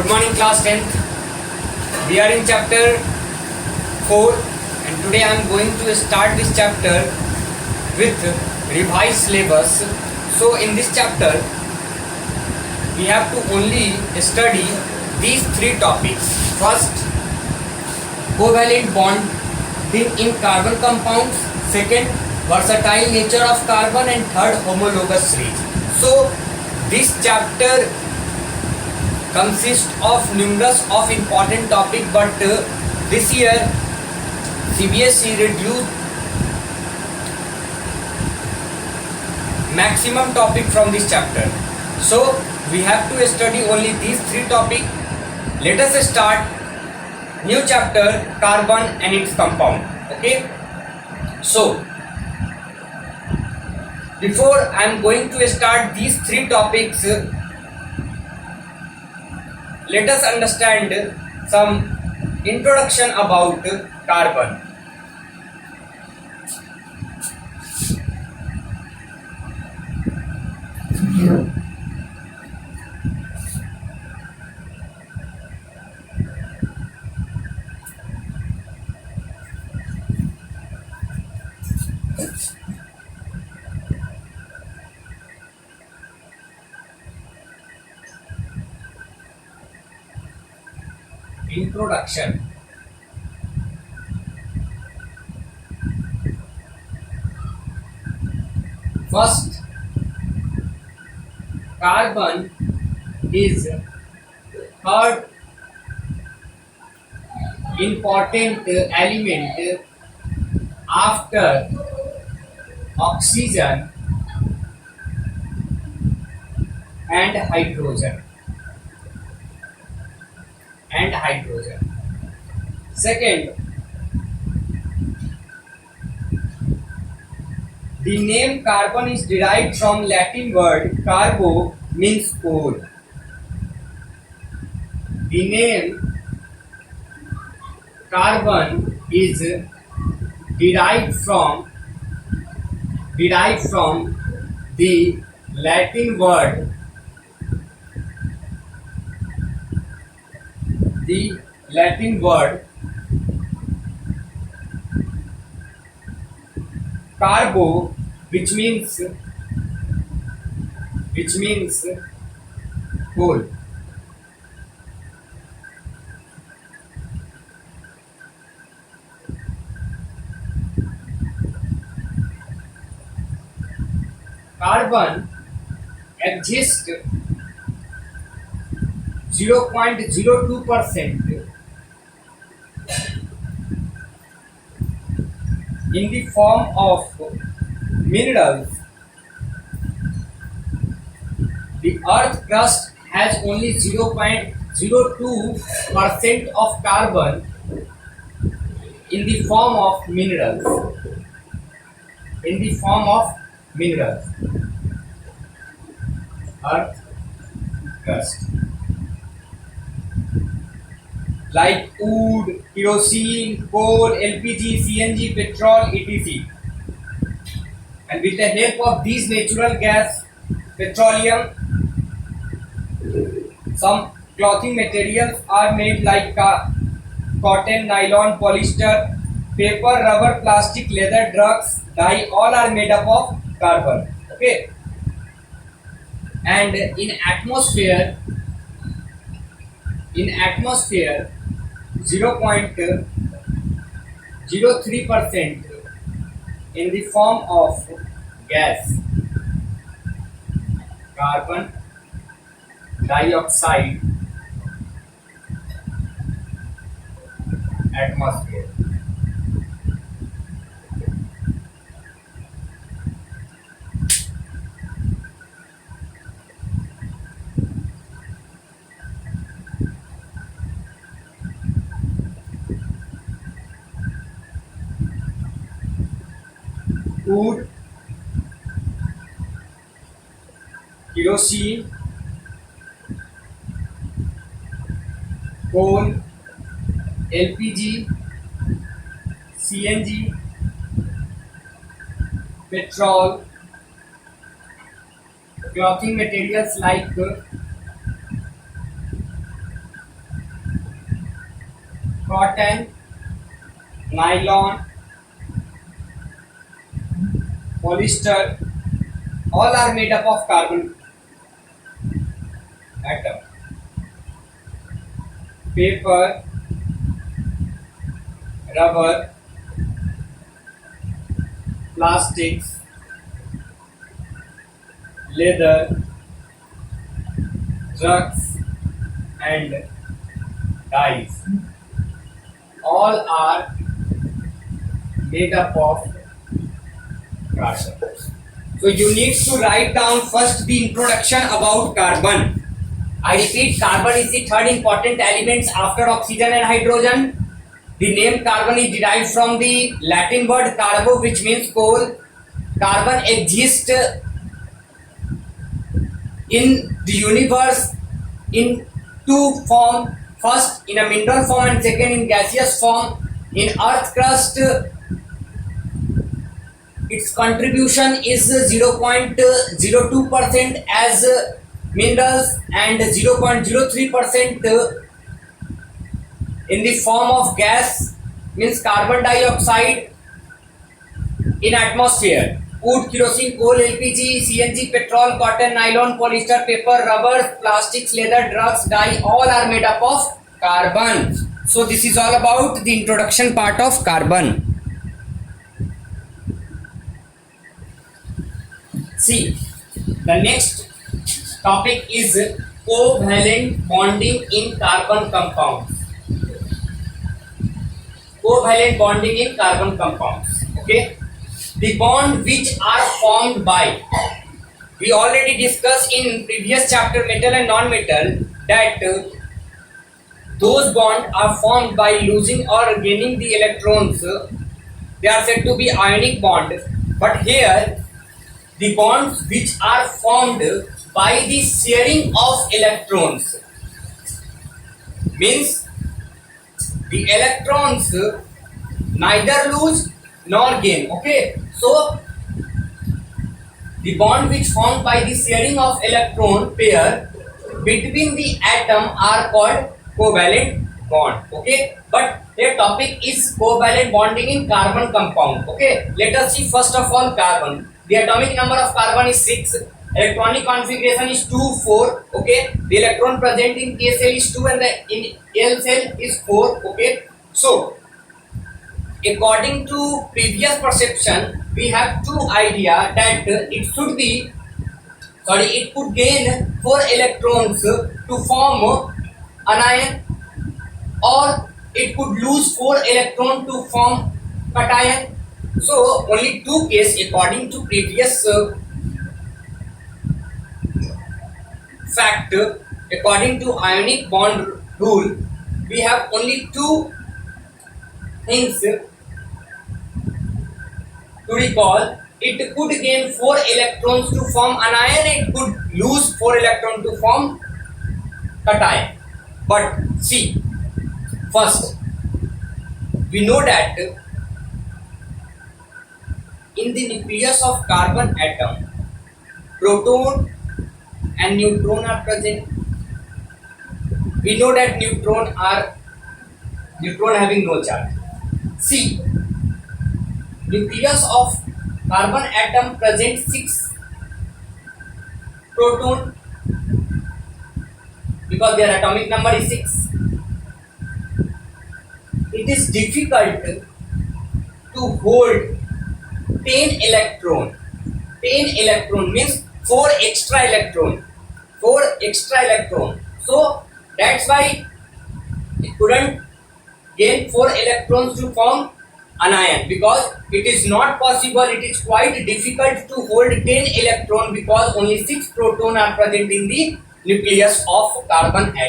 Good morning class 10th. We are in chapter 4 and today I am going to start this chapter with revised syllabus. So in this chapter we have to only study these three topics. First, covalent bonding in carbon compounds. Second, versatile nature of carbon, and third, homologous series. So this chapter consists of numerous of important topic, but this year CBSE reduced maximum topic from this chapter. So we have to study only these three topic. Let us start new chapter, carbon and its compound. Okay, so before I am going to start these three topics, let us understand some introduction about carbon. Introduction. First, carbon is third important element after oxygen and hydrogen. Second, the name carbon is derived from Latin word carbo, means coal. The name carbon is derived from the Latin word carbo, which means coal. Carbon exists 0.02% in the form of minerals. The earth crust has only 0.02% of carbon in the form of minerals. Earth crust, like wood, kerosene, coal, LPG, CNG, petrol, etc. And with the help of these natural gas, petroleum, some clothing materials are made like cotton, nylon, polyester, paper, rubber, plastic, leather, drugs, dye, all are made up of carbon. Okay. And in atmosphere 0.03% in the form of gas, carbon dioxide, atmosphere. Wood, kerosene, coal, LPG, CNG, petrol, clothing materials like cotton, nylon, polyester, all are made up of carbon atom. Paper, rubber, plastics, leather, drugs and dyes, all are made up of carbon. So you need to write down first the introduction about carbon. I repeat, carbon is the third important element after oxygen and hydrogen. The name carbon is derived from the Latin word carbo, which means coal. Carbon exists in the universe in two forms. First in a mineral form and second in gaseous form. In earth crust, its contribution is 0.02% as minerals and 0.03% in the form of gas, means carbon dioxide in atmosphere. Wood, kerosene, coal, LPG, CNG, petrol, cotton, nylon, polyester, paper, rubber, plastics, leather, drugs, dye, all are made up of carbon. So this is all about the introduction part of carbon. See, the next topic is covalent bonding in carbon compounds. Covalent bonding in carbon compounds. Okay, the bond which are formed by, we already discussed in previous chapter metal and non-metal that those bonds are formed by losing or gaining the electrons. They are said to be ionic bond. But here the bonds which are formed by the sharing of electrons, means the electrons neither lose nor gain. Okay, so the bond which formed by the sharing of electron pair between the atom are called covalent bond. Okay, but their topic is covalent bonding in carbon compound. Okay, let us see first of all carbon. The atomic number of carbon is 6. Electronic configuration is 2, 4. Okay. The electron present in K cell is 2 and the in L cell is 4. Okay. So, according to previous perception, we have two idea that it could gain 4 electrons to form anion, or it could lose 4 electrons to form cation. So only two cases according to previous fact. According to ionic bond rule, we have only two things to recall. It could gain 4 electrons to form anion, it could lose 4 electrons to form cation. But see, first we know that in the nucleus of carbon atom, proton and neutron are present. We know that neutron having no charge. See, nucleus of carbon atom present 6 proton because their atomic number is 6. It is difficult to hold 10 electron. 10 electron means 4 extra electron. 4 extra electron. So that's why it couldn't gain 4 electrons to form anion, because it is not possible. It is quite difficult to hold 10 electron because only 6 proton are present in the nucleus of carbon atom.